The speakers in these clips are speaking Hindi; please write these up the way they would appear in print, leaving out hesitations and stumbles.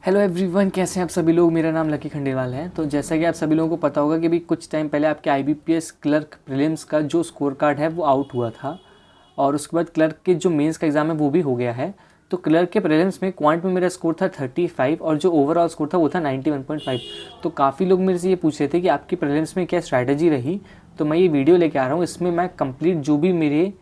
हेलो एवरीवन, कैसे हैं आप सभी लोग। मेरा नाम लकी खंडेलवाल है। तो जैसा कि आप सभी लोगों को पता होगा कि अभी कुछ टाइम पहले आपके आईबीपीएस क्लर्क प्रीलिम्स का जो स्कोर कार्ड है वो आउट हुआ था और उसके बाद क्लर्क के जो मेंस का एग्ज़ाम है वो भी हो गया है। तो क्लर्क के प्रीलिम्स में क्वांट में मेरा स्कोर था 35 और जो ओवरऑल स्कोर था वो था 91.5। तो काफ़ी लोग मेरे से ये पूछ रहे थे कि आपकी प्रीलिम्स में क्या स्ट्रैटेजी रही। तो मैं ये वीडियो लेके आ रहा हूँ। इसमें मैं कंप्लीट जो भी मेरे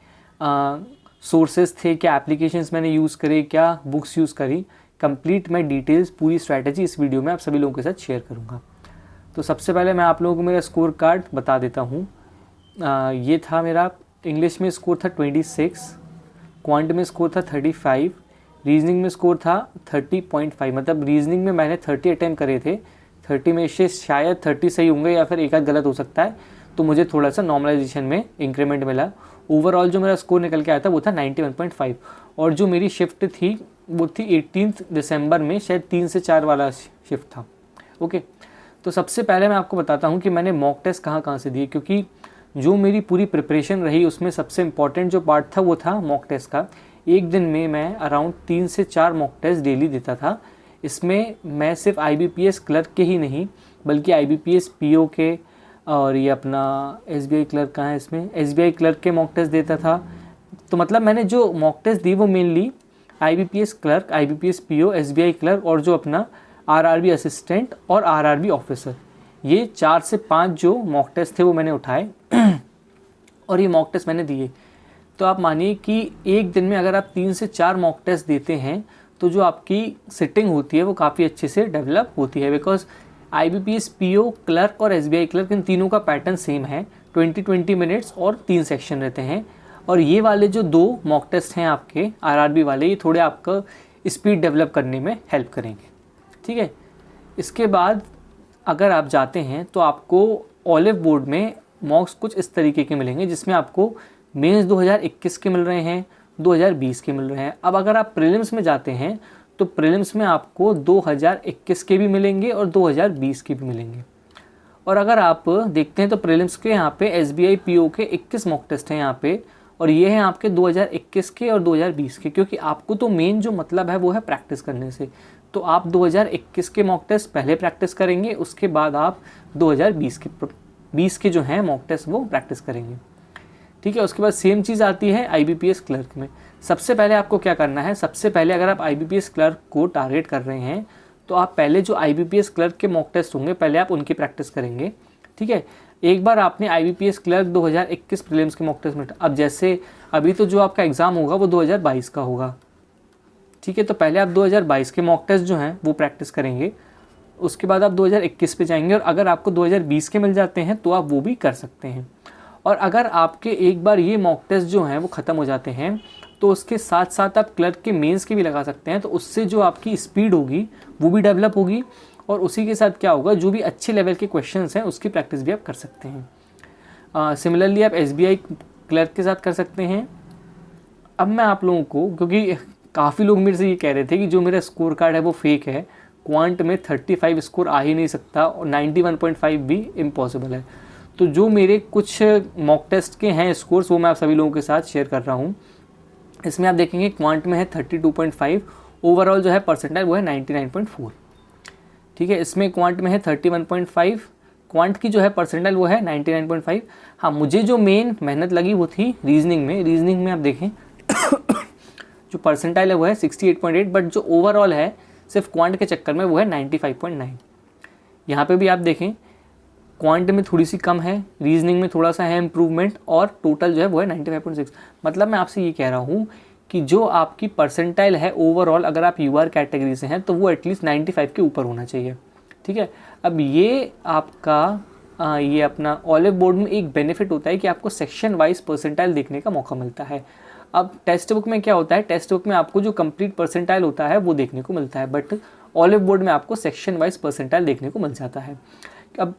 सोर्सेज थे, क्या एप्लीकेशंस मैंने यूज़ करे, क्या बुक्स यूज़ करी, कंप्लीट मैं डिटेल्स पूरी स्ट्रैटेजी इस वीडियो में आप सभी लोगों के साथ शेयर करूंगा। तो सबसे पहले मैं आप लोगों को मेरा स्कोर कार्ड बता देता हूँ। ये था मेरा इंग्लिश में स्कोर था 26, क्वांट में स्कोर था 35, रीजनिंग में स्कोर था 30.5। मतलब रीजनिंग में मैंने 30 अटैम्प्ट करे थे, 30 में से शायद 30 सही होंगे या फिर एक आध गलत हो सकता है, तो मुझे थोड़ा सा नॉर्मलाइजेशन में इंक्रीमेंट मिला। ओवरऑल जो मेरा स्कोर निकल के आया था वो था 91.5 और जो मेरी शिफ्ट थी वो थी 18 दिसंबर में, शायद 3 से 4 वाला शिफ्ट था। ओके, तो सबसे पहले मैं आपको बताता हूँ कि मैंने मॉक टेस्ट कहाँ कहाँ से दिए, क्योंकि जो मेरी पूरी प्रिपरेशन रही उसमें सबसे इम्पॉर्टेंट जो पार्ट था वो था मॉक टेस्ट का। एक दिन में मैं अराउंड 3 से 4 मॉक टेस्ट डेली देता था। इसमें मैं सिर्फ IBPS क्लर्क के ही नहीं बल्कि IBPS PO के और ये अपना SBI क्लर्क कहाँ है, इसमें SBI क्लर्क के मॉक टेस्ट देता था। तो मतलब मैंने जो मॉक टेस्ट दी वो mainly IBPS clerk, IBPS PO, SBI clerk और जो अपना RRB असिस्टेंट और RRB ऑफिसर, ये 4 से 5 जो मॉक टेस्ट थे वो मैंने उठाए और ये मॉक टेस्ट मैंने दिए। तो आप मानिए कि एक दिन में अगर आप 3 से 4 मॉक टेस्ट देते हैं तो जो आपकी सिटिंग होती है वो काफ़ी अच्छे से डेवलप होती है। बिकॉज IBPS PO क्लर्क और SBI क्लर्क इन तीनों का पैटर्न सेम है, 20-20 मिनट्स और 3 सेक्शन रहते हैं। और ये वाले जो 2 मॉक टेस्ट हैं आपके RRB वाले, ये थोड़े आपका स्पीड डेवलप करने में हेल्प करेंगे। ठीक है, इसके बाद अगर आप जाते हैं तो आपको ऑलिव बोर्ड में मॉक्स कुछ इस तरीके के मिलेंगे, जिसमें आपको मेंस 2021 के मिल रहे हैं, 2020 के मिल रहे हैं। अब अगर आप प्रीलिम्स में जाते हैं तो प्रीलिम्स में आपको 2021 के भी मिलेंगे और 2020 के भी मिलेंगे। और अगर आप देखते हैं तो प्रीलिम्स के यहाँ पे SBI PO के 21 मॉक टेस्ट हैं यहाँ पे, और ये हैं आपके 2021 के और 2020 के, क्योंकि आपको तो मेन जो मतलब है वो है प्रैक्टिस करने से। तो आप 2021 के मॉक टेस्ट पहले प्रैक्टिस करेंगे, उसके बाद आप 2020 के जो हैं मॉक टेस्ट वो प्रैक्टिस करेंगे। ठीक है, उसके बाद सेम चीज़ आती है IBPS क्लर्क में। सबसे पहले आपको क्या करना है, सबसे पहले अगर आप IBPS क्लर्क को टारगेट कर रहे हैं तो आप पहले जो IBPS क्लर्क के मॉक टेस्ट होंगे पहले आप उनकी प्रैक्टिस करेंगे। ठीक है, एक बार आपने IBPS क्लर्क 2021 प्रीलिम्स के मॉक टेस्ट में, अब जैसे अभी तो जो आपका एग्ज़ाम होगा वो 2022 का होगा। ठीक है, तो पहले आप 2022 के मॉक टेस्ट जो हैं वो प्रैक्टिस करेंगे, उसके बाद आप 2021 पे जाएंगे और अगर आपको 2020 के मिल जाते हैं तो आप वो भी कर सकते हैं। और अगर आपके एक बार ये मॉक टेस्ट जो हैं वो ख़त्म हो जाते हैं तो उसके साथ साथ आप क्लर्क के मेंस के भी लगा सकते हैं। तो उससे जो आपकी स्पीड होगी वो भी डेवलप होगी और उसी के साथ क्या होगा, जो भी अच्छे लेवल के क्वेश्चंस हैं उसकी प्रैक्टिस भी आप कर सकते हैं। सिमिलरली आप SBI क्लर्क के साथ कर सकते हैं। अब मैं आप लोगों को, क्योंकि काफ़ी लोग मेरे से ये कह रहे थे कि जो मेरा स्कोर कार्ड है वो फेक है, क्वांट में 35 स्कोर आ ही नहीं सकता और 91.5 भी इम्पॉसिबल है। तो जो मेरे कुछ मॉक टेस्ट के हैं स्कोर्स वो मैं आप सभी लोगों के साथ शेयर कर रहा हूँ। इसमें आप देखेंगे क्वांट में है 32.5, ओवरऑल जो है परसेंटाइल वो है 99.4। ठीक है, इसमें क्वांट में है 31.5, क्वांट की जो है परसेंटाइल वो है 99.5। हाँ, मुझे जो मेन मेहनत लगी वो थी रीजनिंग में। रीजनिंग में आप देखें जो परसेंटाइल है वो है 68.8, बट जो ओवरऑल है सिर्फ क्वांट के चक्कर में वो है 95.9। यहाँ पे भी आप देखें क्वांट में थोड़ी सी कम है, रीजनिंग में थोड़ा सा है इम्प्रूवमेंट और टोटल जो है वो है 95.6। मतलब मैं आपसे ये कह रहा हूँ कि जो आपकी परसेंटाइल है ओवरऑल, अगर आप UR कैटेगरी से हैं तो वो एटलीस्ट 95 के ऊपर होना चाहिए। ठीक है, अब ये आपका ये अपना ऑलिव बोर्ड में एक बेनिफिट होता है कि आपको सेक्शन वाइज परसेंटाइल देखने का मौका मिलता है। अब टेक्स्ट बुक में क्या होता है, टेक्स्ट बुक में आपको जो कंप्लीट परसेंटाइल होता है वो देखने को मिलता है, बट ऑलिव बोर्ड में आपको सेक्शन वाइज परसेंटाइल देखने को मिल जाता है। अब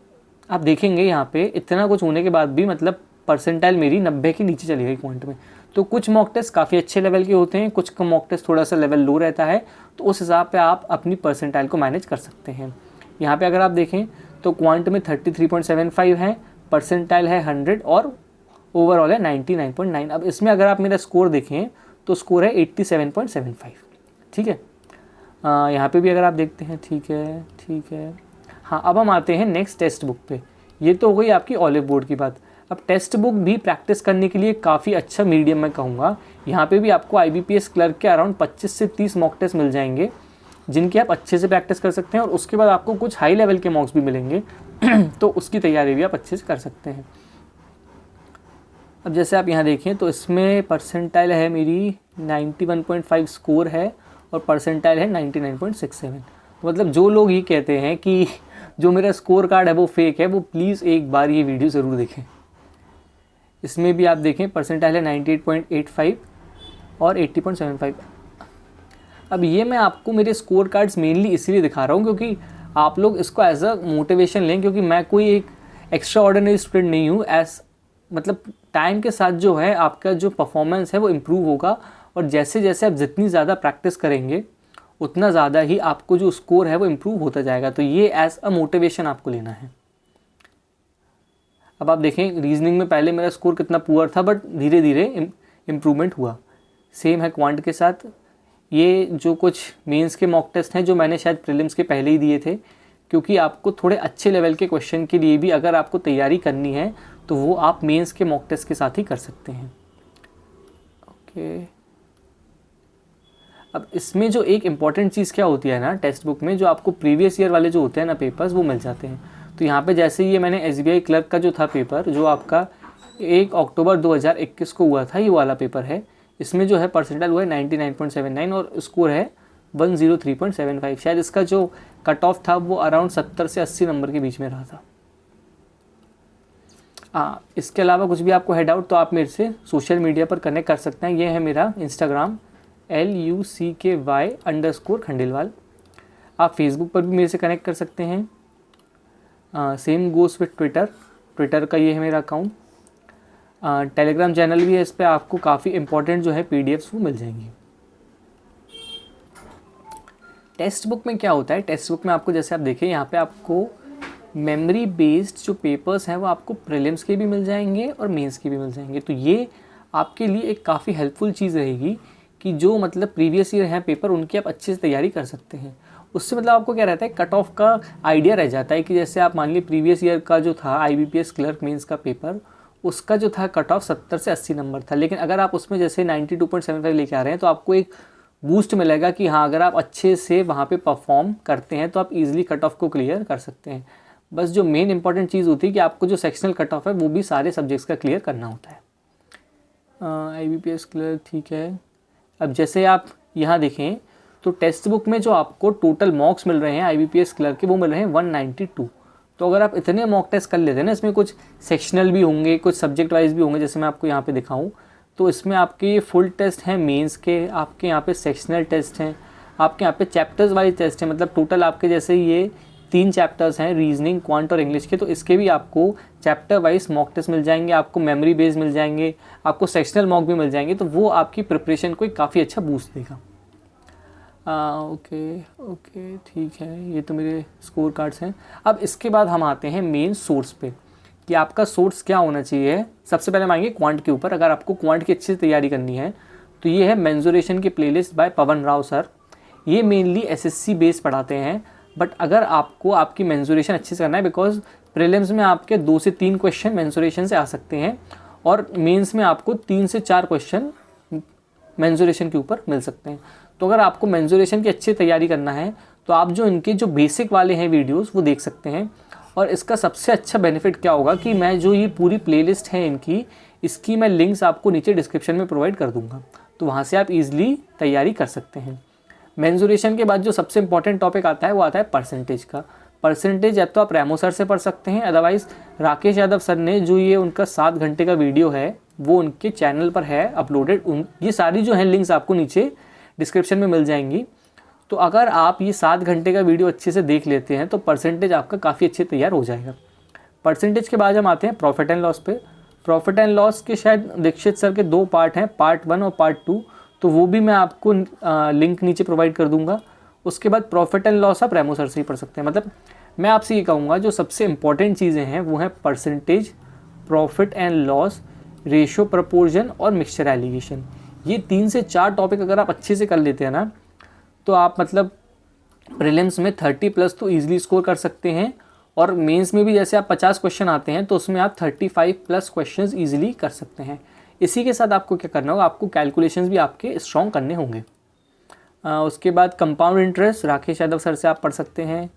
आप देखेंगे यहाँ पे इतना कुछ होने के बाद भी मतलब परसेंटाइल मेरी 90 के नीचे चली गई क्वांट में। तो कुछ मॉक टेस्ट काफ़ी अच्छे लेवल के होते हैं, कुछ मॉक टेस्ट थोड़ा सा लेवल लो रहता है, तो उस हिसाब पे आप अपनी परसेंटाइल को मैनेज कर सकते हैं। यहाँ पे अगर आप देखें तो क्वांट में 33.75 है, परसेंटाइल है 100 और ओवरऑल है 99.9। अब इसमें अगर आप मेरा स्कोर देखें तो स्कोर है 87.75। ठीक है, यहाँ पे भी अगर आप देखते हैं, ठीक है। हाँ, अब हम आते हैं नेक्स्ट टेक्स्ट बुक पे। ये तो हो गई आपकी ऑलिव बोर्ड की बात। अब टेक्स्ट बुक भी प्रैक्टिस करने के लिए काफ़ी अच्छा मीडियम मैं कहूँगा। यहाँ पे भी आपको IBPS क्लर्क के अराउंड 25 से 30 मॉक टेस्ट मिल जाएंगे, जिनकी आप अच्छे से प्रैक्टिस कर सकते हैं, और उसके बाद आपको कुछ हाई लेवल के मॉक्स भी मिलेंगे तो उसकी तैयारी भी आप अच्छे से कर सकते हैं। अब जैसे आप यहाँ देखें तो इसमें परसेंटाइल है मेरी 91.5 स्कोर है, और परसेंटाइल है 99.67। तो मतलब जो लोग ये कहते हैं कि जो मेरा स्कोर कार्ड है वो फेक है, वो प्लीज़ एक बार ये वीडियो ज़रूर देखें। इसमें भी आप देखें परसेंटाइल है 98.85 और 80.75। अब ये मैं आपको मेरे स्कोर कार्ड्स मेनली इसीलिए दिखा रहा हूँ क्योंकि आप लोग इसको एज अ मोटिवेशन लें, क्योंकि मैं कोई एक एक्स्ट्रा ऑर्डिनरी स्टूडेंट नहीं हूँ। मतलब टाइम के साथ जो है आपका जो परफॉर्मेंस है वो इम्प्रूव होगा, और जैसे जैसे आप जितनी ज़्यादा प्रैक्टिस करेंगे उतना ज़्यादा ही आपको जो स्कोर है वो इम्प्रूव होता जाएगा। तो ये एज अ मोटिवेशन आपको लेना है। अब आप देखें रीजनिंग में पहले मेरा स्कोर कितना पुअर था, बट धीरे धीरे इम्प्रूवमेंट हुआ। सेम है क्वांट के साथ। ये जो कुछ मेंस के मॉक टेस्ट हैं जो मैंने शायद प्रीलिम्स के पहले ही दिए थे, क्योंकि आपको थोड़े अच्छे लेवल के क्वेश्चन के लिए भी अगर आपको तैयारी करनी है तो वो आप मेंस के मॉक टेस्ट के साथ ही कर सकते हैं। ओके, अब इसमें जो एक इम्पॉर्टेंट चीज़ क्या होती है ना टेक्स्ट बुक में, जो आपको प्रीवियस ईयर वाले जो होते हैं ना पेपर्स वो मिल जाते हैं। तो यहाँ पे जैसे ये मैंने SBI क्लर्क का जो था पेपर, जो आपका 1 अक्टूबर 2021 को हुआ था, ये वाला पेपर है। इसमें जो है परसेंटाइल हुआ है 99.79 और स्कोर है 103.75। शायद इसका जो कट ऑफ था वो अराउंड 70 से 80 नंबर के बीच में रहा था। इसके अलावा कुछ भी आपको है डाउट तो आप मेरे से सोशल मीडिया पर कनेक्ट कर सकते हैं। ये है मेरा इंस्टाग्राम LUCKY_खंडेलवाल। आप फेसबुक पर भी मेरे से कनेक्ट कर सकते हैं। सेम गोस विथ ट्विटर का ये है मेरा अकाउंट। टेलीग्राम चैनल भी है, इस पर आपको काफ़ी इंपॉर्टेंट जो है PDFs वो मिल जाएंगी। टेक्स्ट बुक में क्या होता है, टेक्स्ट बुक में आपको जैसे आप देखें यहाँ पे आपको मेमोरी बेस्ड जो पेपर्स हैं वो आपको प्रीलिम्स के भी मिल जाएंगे और मेंस के भी मिल जाएंगे। तो ये आपके लिए एक काफ़ी हेल्पफुल चीज़ रहेगी कि जो मतलब प्रीवियस ईयर हैं पेपर उनकी आप अच्छे से तैयारी कर सकते हैं। उससे मतलब आपको क्या रहता है, कट ऑफ का आइडिया रह जाता है कि जैसे आप मान लीजिए प्रीवियस ईयर का जो था IBPS क्लर्क मेंस का पेपर, उसका जो था कट ऑफ 70 से 80 नंबर था, लेकिन अगर आप उसमें जैसे 92.75 लेके आ रहे हैं तो आपको एक बूस्ट मिलेगा कि हाँ अगर आप अच्छे से वहाँ पे परफॉर्म करते हैं तो आप इजीली कट ऑफ को क्लियर कर सकते हैं। बस जो मेन इंपॉर्टेंट चीज़ होती है कि आपको जो सेक्शनल कट ऑफ है वो भी सारे सब्जेक्ट्स का क्लियर करना होता है। IBPS क्लियर, ठीक है। अब जैसे आप यहाँ देखें तो टेक्स्ट बुक में जो आपको टोटल मॉक्स मिल रहे हैं IBPS क्लर्क के वो मिल रहे हैं 192। तो अगर आप इतने मॉक टेस्ट कर लेते हैं ना, इसमें कुछ सेक्शनल भी होंगे, कुछ सब्जेक्ट वाइज भी होंगे, जैसे मैं आपको यहाँ पे दिखाऊँ तो इसमें आपके ये फुल टेस्ट हैं मेंस के, आपके यहाँ पे सेक्शनल टेस्ट हैं, आपके यहाँ पे चैप्टर्स वाइज टेस्ट हैं। मतलब टोटल आपके जैसे ये 3 चैप्टर्स हैं रीजनिंग, क्वांट और इंग्लिश के, तो इसके भी आपको चैप्टर वाइज मॉक टेस्ट मिल जाएंगे, आपको मेमोरी बेस मिल जाएंगे, आपको सेक्शनल मॉक भी मिल जाएंगे। तो वो आपकी प्रिपरेशन को काफ़ी अच्छा बूस्ट देगा। ओके ठीक है, ये तो मेरे स्कोर कार्ड्स हैं। अब इसके बाद हम आते हैं मेन सोर्स पे कि आपका सोर्स क्या होना चाहिए। सबसे पहले हम आएंगे क्वांट के ऊपर। अगर आपको क्वांट की अच्छे से तैयारी करनी है तो ये है मेंसुरेशन की प्लेलिस्ट बाय पवन राव सर। ये मेनली SSC बेस पढ़ाते हैं, बट अगर आपको आपकी मेंसुरेशन अच्छे से करना है, बिकॉज प्रीलिम्स में आपके 2 से 3 क्वेश्चन मेंसुरेशन से आ सकते हैं और मेंस में आपको 3 से 4 क्वेश्चन मेंसुरेशन के ऊपर मिल सकते हैं। तो अगर आपको मेंसुरेशन की अच्छी तैयारी करना है तो आप जो इनके जो बेसिक वाले हैं वीडियोस वो देख सकते हैं। और इसका सबसे अच्छा बेनिफिट क्या होगा कि मैं जो ये पूरी प्लेलिस्ट है इसकी मैं लिंक्स आपको नीचे डिस्क्रिप्शन में प्रोवाइड कर दूंगा, तो वहाँ से आप इजीली तैयारी कर सकते हैं। मेंसुरेशन के बाद जो सबसे इंपॉर्टेंट टॉपिक आता है वो आता है परसेंटेज का। परसेंटेज या तो आप रेमो सर से पढ़ सकते हैं, अदरवाइज़ राकेश यादव सर ने जो ये उनका 7 घंटे का वीडियो है वो उनके चैनल पर है अपलोडेड। ये सारी जो है लिंक्स आपको नीचे डिस्क्रिप्शन में मिल जाएंगी। तो अगर आप ये 7 घंटे का वीडियो अच्छे से देख लेते हैं तो परसेंटेज आपका काफ़ी अच्छे तैयार हो जाएगा। परसेंटेज के बाद हम आते हैं प्रॉफिट एंड लॉस पे। प्रॉफिट एंड लॉस के शायद दीक्षित सर के 2 पार्ट हैं, पार्ट 1 और पार्ट 2, तो वो भी मैं आपको लिंक नीचे प्रोवाइड कर दूंगा। उसके बाद प्रॉफिट एंड लॉस आप रेमो सर से ही पढ़ सकते हैं। मतलब मैं आपसे ये कहूँगा जो सबसे इंपॉर्टेंट चीज़ें हैं वो हैं percentage, profit and loss, ratio proportion और मिक्सचर एलिगेशन। ये 3 से 4 टॉपिक अगर आप अच्छे से कर लेते हैं ना तो आप मतलब प्रीलिम्स में 30+ तो ईजिली स्कोर कर सकते हैं, और मेंस में भी जैसे आप 50 क्वेश्चन आते हैं तो उसमें आप 35+ क्वेश्चंस ईजिली कर सकते हैं। इसी के साथ आपको क्या करना होगा, आपको कैलकुलेशंस भी आपके स्ट्रॉन्ग करने होंगे। उसके बाद compound interest Rakesh Yadav sir से आप पढ़ सकते हैं।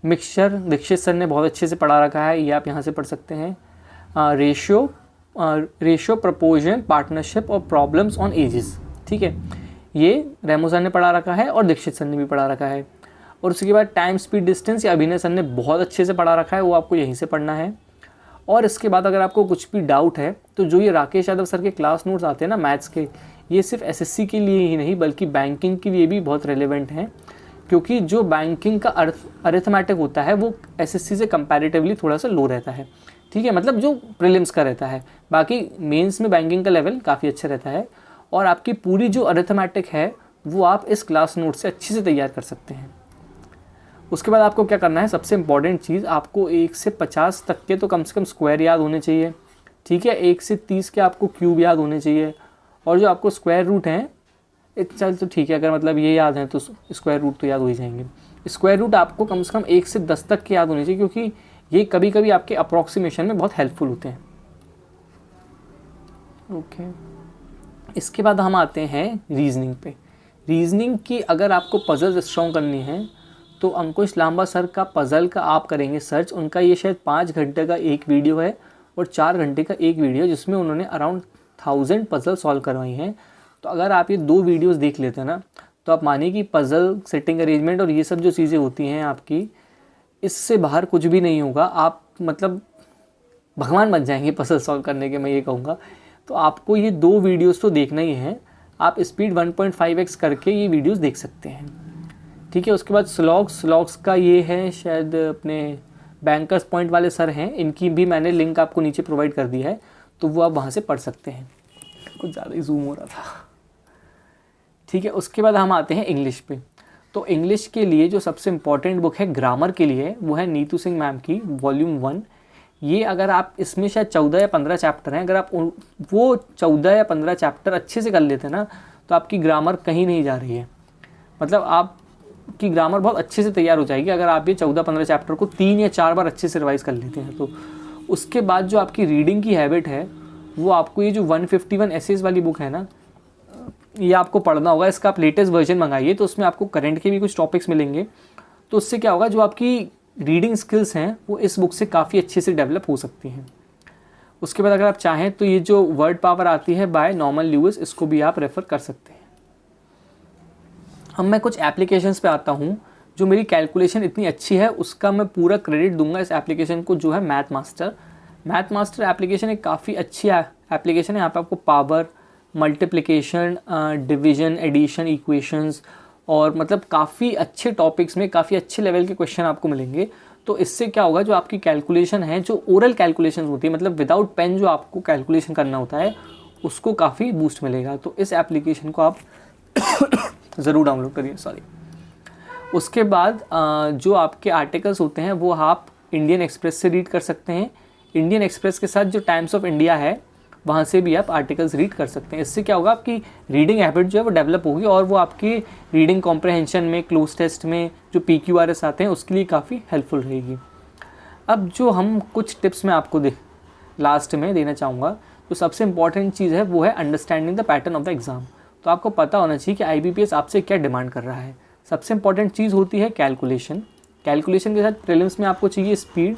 मिक्सचर दीक्षित सर ने बहुत अच्छे से पढ़ा रखा है, ये आप यहाँ से पढ़ सकते हैं। रेशियो प्रपोजन पार्टनरशिप और प्रॉब्लम्स ऑन एजेस, ठीक है, ये रेमो सर ने पढ़ा रखा है और दीक्षित सर ने भी पढ़ा रखा है। और उसके बाद टाइम स्पीड डिस्टेंस या अभिनय सर ने बहुत अच्छे से पढ़ा रखा है, वो आपको यहीं से पढ़ना है। और इसके बाद अगर आपको कुछ भी डाउट है तो जो ये राकेश यादव सर के क्लास नोट्स आते हैं ना मैथ्स के, ये सिर्फ एसएससी के लिए ही नहीं बल्कि बैंकिंग के लिए भी बहुत रेलेवेंट हैं, क्योंकि जो बैंकिंग का अरिथमेटिक होता है वो एसएससी से कंपैरेटिवली थोड़ा सा लो रहता है, ठीक है, मतलब जो प्रीलिम्स का रहता है। बाकी मेंस में बैंकिंग का लेवल काफ़ी अच्छा रहता है, और आपकी पूरी जो अरिथमेटिक है वो आप इस क्लास नोट से अच्छे से तैयार कर सकते हैं। उसके बाद आपको क्या करना है, सबसे इंपॉर्टेंट चीज़, आपको 1 से 50 तक के तो कम से कम स्क्वायर याद होने चाहिए, ठीक है, 1 से 30 के आपको क्यूब याद होने चाहिए, और जो आपको स्क्वायर रूट हैं, चल तो ठीक है, अगर मतलब ये याद है तो स्क्वायर रूट तो याद हो ही जाएंगे। स्क्वायर रूट आपको कम से कम 1 से 10 तक के याद होने चाहिए, क्योंकि ये कभी कभी आपके अप्रॉक्सीमेशन में बहुत हेल्पफुल होते हैं। ओके, इसके बाद हम आते हैं रीजनिंग पे। रीजनिंग की अगर आपको पजल स्ट्रॉन्ग करनी है तो अंकुश लांबा सर का पज़ल का आप करेंगे सर्च। उनका ये शायद 5 घंटे का एक वीडियो है और 4 घंटे का एक वीडियो, जिसमें उन्होंने अराउंड 1000 पज़ल सॉल्व करवाई हैं। तो अगर आप ये 2 वीडियोस देख लेते हैं ना, तो आप मानिए कि पज़ल सेटिंग अरेंजमेंट और ये सब जो चीज़ें होती हैं आपकी, इससे बाहर कुछ भी नहीं होगा। आप मतलब भगवान बन जाएंगे पज़ल सॉल्व करने के, मैं ये कहूँगा। तो आपको ये 2 वीडियोज़ तो देखना ही है। आप स्पीड 1.5x करके ये वीडियोज़ देख सकते हैं, ठीक है। उसके बाद स्लॉग्स का ये है, शायद अपने बैंकर्स पॉइंट वाले सर हैं, इनकी भी मैंने लिंक आपको नीचे प्रोवाइड कर दी है, तो वो आप वहाँ से पढ़ सकते हैं। कुछ ज़्यादा ही जूम हो रहा था, ठीक है। उसके बाद हम आते हैं इंग्लिश पे। तो इंग्लिश के लिए जो सबसे इम्पॉर्टेंट बुक है ग्रामर के लिए, वो है नीतू सिंह मैम की वॉल्यूम 1। ये अगर आप इसमें शायद 14 या 15 चैप्टर हैं, अगर आप वो 14 या 15 चैप्टर अच्छे से कर लेते हैं ना, तो आपकी ग्रामर कहीं नहीं जा रही है। मतलब आपकी ग्रामर बहुत अच्छे से तैयार हो जाएगी अगर आप ये 14-15 चैप्टर को 3 या 4 बार अच्छे से रिवाइज कर लेते हैं तो। उसके बाद जो आपकी रीडिंग की हैबिट है, वो आपको ये जो 151 एसेज वाली बुक है ना, ये आपको पढ़ना होगा। इसका आप लेटेस्ट वर्जन मंगाइए, तो उसमें आपको करंट के भी कुछ टॉपिक्स मिलेंगे। तो उससे क्या होगा, जो आपकी रीडिंग स्किल्स हैं वो इस बुक से काफ़ी अच्छे से डेवलप हो सकती हैं। उसके बाद अगर आप चाहें तो ये जो वर्ड पावर आती है बाय नॉर्मन ल्यूइस, इसको भी आप रेफ़र कर सकते हैं। अब मैं कुछ एप्लीकेशंस पे आता हूँ। जो मेरी कैलकुलेशन इतनी अच्छी है उसका मैं पूरा क्रेडिट दूंगा इस एप्लीकेशन को, जो है मैथ मास्टर एप्लीकेशन एक काफ़ी अच्छी एप्लीकेशन है। यहाँ पे आपको power, multiplication, division, addition, equations और मतलब काफ़ी अच्छे टॉपिक्स में काफ़ी अच्छे लेवल के क्वेश्चन आपको मिलेंगे। तो इससे क्या होगा, जो आपकी कैलकुलेशन है, जो ओरल कैलकुलेशन होती है, मतलब विदाउट पेन जो आपको कैलकुलेशन करना होता है, उसको काफ़ी बूस्ट मिलेगा। तो इस एप्लीकेशन को आप ज़रूर डाउनलोड करिए। सॉरी। उसके बाद जो आपके आर्टिकल्स होते हैं वो आप इंडियन एक्सप्रेस से रीड कर सकते हैं। इंडियन एक्सप्रेस के साथ जो टाइम्स ऑफ इंडिया है, वहाँ से भी आप आर्टिकल्स रीड कर सकते हैं। इससे क्या होगा, आपकी रीडिंग हैबिट जो है वो डेवलप होगी और वो आपकी रीडिंग कॉम्प्रहेंशन में, क्लोज टेस्ट में जो PQRS आते हैं उसके लिए काफ़ी हेल्पफुल रहेगी। अब जो हम कुछ टिप्स मैं आपको लास्ट में देना चाहूँगा, तो सबसे इंपॉर्टेंट चीज़ है वो है understanding the pattern of the exam. तो आपको पता होना चाहिए कि IBPS आपसे क्या डिमांड कर रहा है। सबसे इंपॉर्टेंट चीज़ होती है कैलकुलेशन के साथ प्रीलिम्स में आपको चाहिए स्पीड,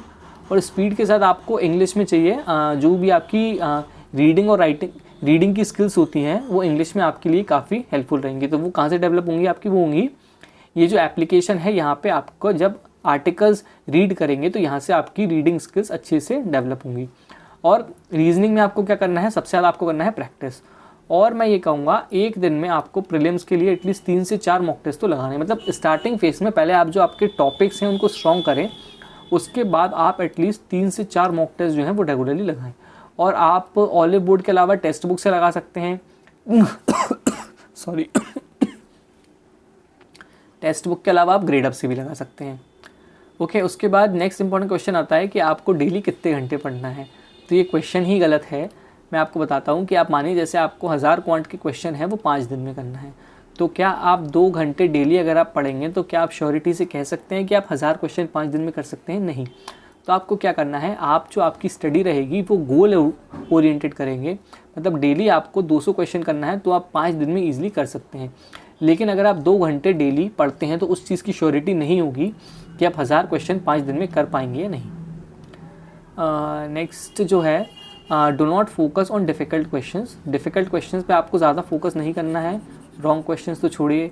और स्पीड के साथ आपको इंग्लिश में चाहिए जो भी आपकी रीडिंग और रीडिंग की स्किल्स होती हैं वो इंग्लिश में आपके लिए काफ़ी हेल्पफुल रहेंगी। तो वो कहाँ से डेवलप होंगी आपकी, वो होंगी ये जो एप्लीकेशन है, यहाँ पे आपको जब आर्टिकल्स रीड करेंगे तो यहाँ से आपकी रीडिंग स्किल्स अच्छे से डेवलप होंगी। और रीजनिंग में आपको क्या करना है, सबसे ज़्यादा आपको करना है प्रैक्टिस। और मैं ये कहूँगा एक दिन में आपको प्रीलिम्स के लिए एटलीस्ट 3 से 4 मॉक टेस्ट तो लगाने, मतलब स्टार्टिंग फेज में पहले आप जो आपके टॉपिक्स हैं उनको स्ट्रॉन्ग करें, उसके बाद आप एटलीस्ट 3 से 4 मॉक टेस्ट जो हैं वो रेगुलरली लगाएं। और आप ऑलिव बोर्ड के अलावा टेक्स्ट बुक से लगा सकते हैं सॉरी टेक्स्ट बुक के अलावा आप ग्रेड अप से भी लगा सकते हैं। ओके, उसके बाद नेक्स्ट इंपॉर्टेंट क्वेश्चन आता है कि आपको डेली कितने घंटे पढ़ना है। तो ये क्वेश्चन ही गलत है। मैं आपको बताता हूँ कि आप मानिए जैसे आपको 1000 क्वांट के क्वेश्चन है वो 5 दिन में करना है, तो क्या आप 2 घंटे डेली अगर आप पढ़ेंगे तो क्या आप श्योरिटी से कह सकते हैं कि आप 1000 क्वेश्चन 5 दिन में कर सकते हैं? नहीं। तो आपको क्या करना है, आप जो आपकी स्टडी रहेगी वो गोल ओरिएंटेड करेंगे, मतलब डेली आपको 200 क्वेश्चन करना है तो आप 5 दिन में ईजिली कर सकते हैं। लेकिन अगर आप 2 घंटे डेली पढ़ते हैं तो उस चीज़ की श्योरिटी नहीं होगी कि आप 1000 क्वेश्चन 5 दिन में कर पाएंगे या नहीं। नेक्स्ट जो है, do not focus on difficult questions. Difficult questions पे आपको ज़्यादा फोकस नहीं करना है, रॉन्ग क्वेश्चंस तो छोड़िए।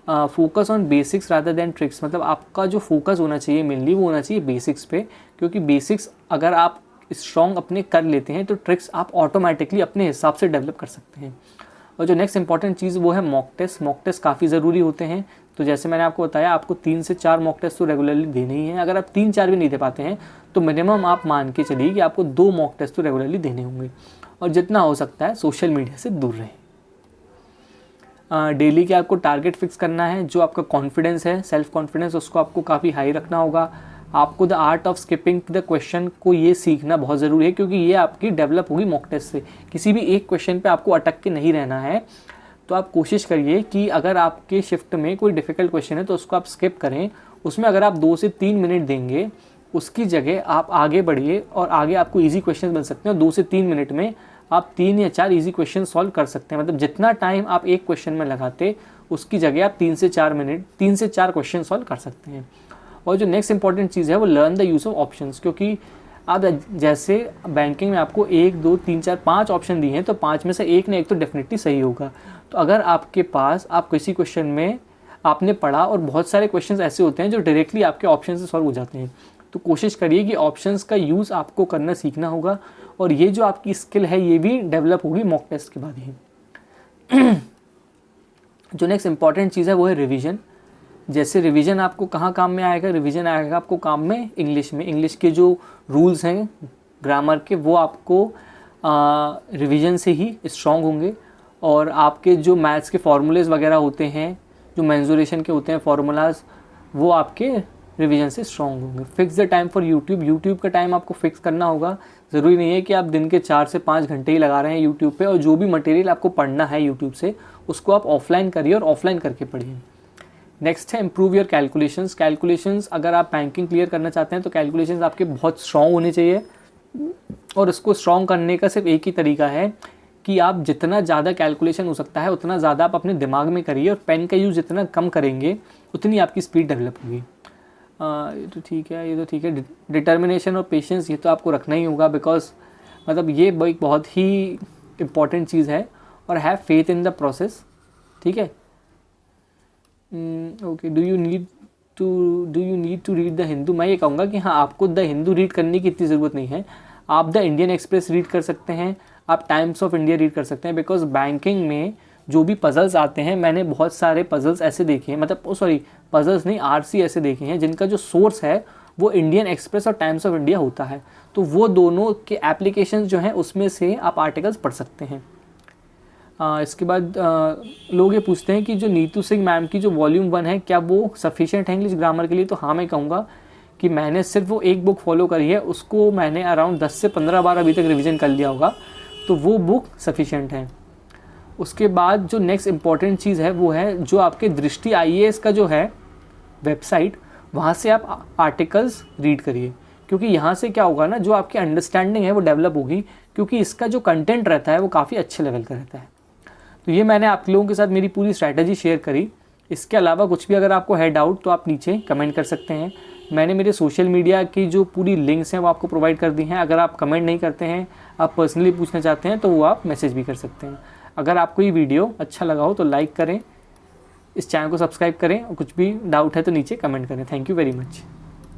Focus on basics rather than tricks, मतलब आपका जो फोकस होना चाहिए मेनली वो होना चाहिए बेसिक्स पे, क्योंकि बेसिक्स अगर आप स्ट्रॉन्ग अपने कर लेते हैं तो ट्रिक्स आप ऑटोमेटिकली अपने हिसाब से डेवलप कर सकते हैं। और जो नेक्स्ट इंपॉर्टेंट चीज़ वो है मॉक टेस्ट। मॉक टेस्ट काफ़ी ज़रूरी होते हैं, तो जैसे मैंने आपको बताया आपको 3 से 4 मॉक टेस्ट तो रेगुलरली देने ही हैं। अगर आप 3-4 भी नहीं दे पाते हैं तो मिनिमम आप मान के चलिए कि आपको 2 मॉक टेस्ट तो रेगुलरली देने होंगे, और जितना हो सकता है सोशल मीडिया से दूर रहें। डेली के आपको टारगेट फिक्स करना है, जो आपका कॉन्फिडेंस है, सेल्फ कॉन्फिडेंस, उसको आपको काफ़ी हाई रखना होगा। आपको the art of skipping the question को ये सीखना बहुत ज़रूरी है, क्योंकि ये आपकी डेवलप होगी मॉक टेस्ट से। किसी भी एक क्वेश्चन पे आपको अटक के नहीं रहना है, तो आप कोशिश करिए कि अगर आपके शिफ्ट में कोई डिफ़िकल्ट क्वेश्चन है तो उसको आप स्किप करें। उसमें अगर आप 2 से 3 मिनट देंगे, उसकी जगह आप आगे बढ़िए और आगे आपको ईजी क्वेश्चन बन सकते हैं, और 2 से 3 मिनट में आप 3 या 4 ईजी क्वेश्चन सॉल्व कर सकते हैं। मतलब जितना टाइम आप एक क्वेश्चन में लगाते उसकी जगह आप 3 से 4 क्वेश्चन सॉल्व कर सकते हैं। और जो नेक्स्ट इंपॉर्टेंट चीज़ है वो learn the use of options, क्योंकि आप जैसे बैंकिंग में आपको 1, 2, 3, 4, 5 ऑप्शन दिए हैं तो 5 में से एक ना एक तो डेफिनेटली सही होगा। तो अगर आपके पास आप किसी क्वेश्चन में आपने पढ़ा और बहुत सारे क्वेश्चंस ऐसे होते हैं जो डायरेक्टली आपके ऑप्शन से सॉल्व हो जाते हैं, तो कोशिश करिए कि ऑप्शंस का यूज़ आपको करना सीखना होगा, और ये जो आपकी स्किल है ये भी डेवलप होगी मॉक टेस्ट के बाद ही। जो नेक्स्ट इंपॉर्टेंट चीज़ है वो है रिवीजन। जैसे रिवीजन आपको कहाँ काम में आएगा, रिवीजन आएगा आपको काम में इंग्लिश में। इंग्लिश के जो रूल्स हैं ग्रामर के वो आपको रिवीजन से ही स्ट्रॉन्ग होंगे, और आपके जो मैथ्स के फार्मूलेज वगैरह होते हैं, जो मेंसुरेशन के होते हैं फार्मूलाज, वो आपके रिवीजन से स्ट्रॉन्ग होंगे। Fix the time for YouTube का टाइम आपको फिक्स करना होगा। ज़रूरी नहीं है कि आप दिन के 4 से 5 घंटे ही लगा रहे हैं यूट्यूब पे, और जो भी मटेरियल आपको पढ़ना है यूट्यूब से उसको आप ऑफलाइन करिए और ऑफलाइन करके पढ़िए। नेक्स्ट है इम्प्रूव योर कैलकुलेशंस। अगर आप बैंकिंग क्लियर करना चाहते हैं तो कैलकुलेशंस आपके बहुत स्ट्रॉन्ग होने चाहिए, और उसको स्ट्रॉन्ग करने का सिर्फ एक ही तरीका है कि आप जितना ज़्यादा कैलकुलेशन हो सकता है उतना ज़्यादा आप अपने दिमाग में करिए, और पेन का यूज़ जितना कम करेंगे उतनी आपकी स्पीड डेवलप होगी। ये तो ठीक है। डिटर्मिनेशन और पेशेंस ये तो आपको रखना ही होगा, बिकॉज मतलब ये एक बहुत ही इम्पॉर्टेंट चीज़ है, और have faith in the process. ठीक है। Okay, do you need to read the Hindu. मैं ये कहूँगा कि हाँ, आपको द हिंदू रीड करने की इतनी ज़रूरत नहीं है। आप द इंडियन एक्सप्रेस रीड कर सकते हैं, आप टाइम्स ऑफ इंडिया रीड कर सकते हैं, बिकॉज बैंकिंग में जो भी पजल्स आते हैं, मैंने बहुत सारे पजल्स ऐसे देखे हैं, मतलब पजल्स नहीं, आरसी ऐसे देखे हैं जिनका जो सोर्स है वो इंडियन एक्सप्रेस और टाइम्स ऑफ इंडिया होता है। तो वो दोनों के एप्लीकेशन जो हैं उसमें से आप आर्टिकल्स पढ़ सकते हैं। इसके बाद लोग ये पूछते हैं कि जो नीतू सिंह मैम की जो वॉल्यूम 1 है क्या वो सफिशिएंट है इंग्लिश ग्रामर के लिए। तो हाँ, मैं कहूँगा कि मैंने सिर्फ वो एक बुक फॉलो करी है, उसको मैंने अराउंड 10 से 15 बार अभी तक रिवीजन कर लिया होगा, तो वो बुक सफिशिएंट है। उसके बाद जो नेक्स्ट इम्पॉर्टेंट चीज़ है वो है जो आपके दृष्टि IAS का जो है वेबसाइट, वहाँ से आप आर्टिकल्स रीड करिए, क्योंकि यहाँ से क्या होगा ना, जो आपकी अंडरस्टैंडिंग है वो डेवलप होगी, क्योंकि इसका जो कंटेंट रहता है वो काफ़ी अच्छे लेवल का रहता है। तो ये मैंने आप लोगों के साथ मेरी पूरी स्ट्रैटेजी शेयर करी। इसके अलावा कुछ भी अगर आपको है डाउट तो आप नीचे कमेंट कर सकते हैं। मैंने मेरे सोशल मीडिया की जो पूरी लिंक्स हैं वो आपको प्रोवाइड कर दी हैं। अगर आप कमेंट नहीं करते हैं, आप पर्सनली पूछना चाहते हैं, तो वो आप मैसेज भी कर सकते हैं। अगर आपको ये वीडियो अच्छा लगा हो तो लाइक करें, इस चैनल को सब्सक्राइब करें, और कुछ भी डाउट है तो नीचे कमेंट करें। Thank you very much.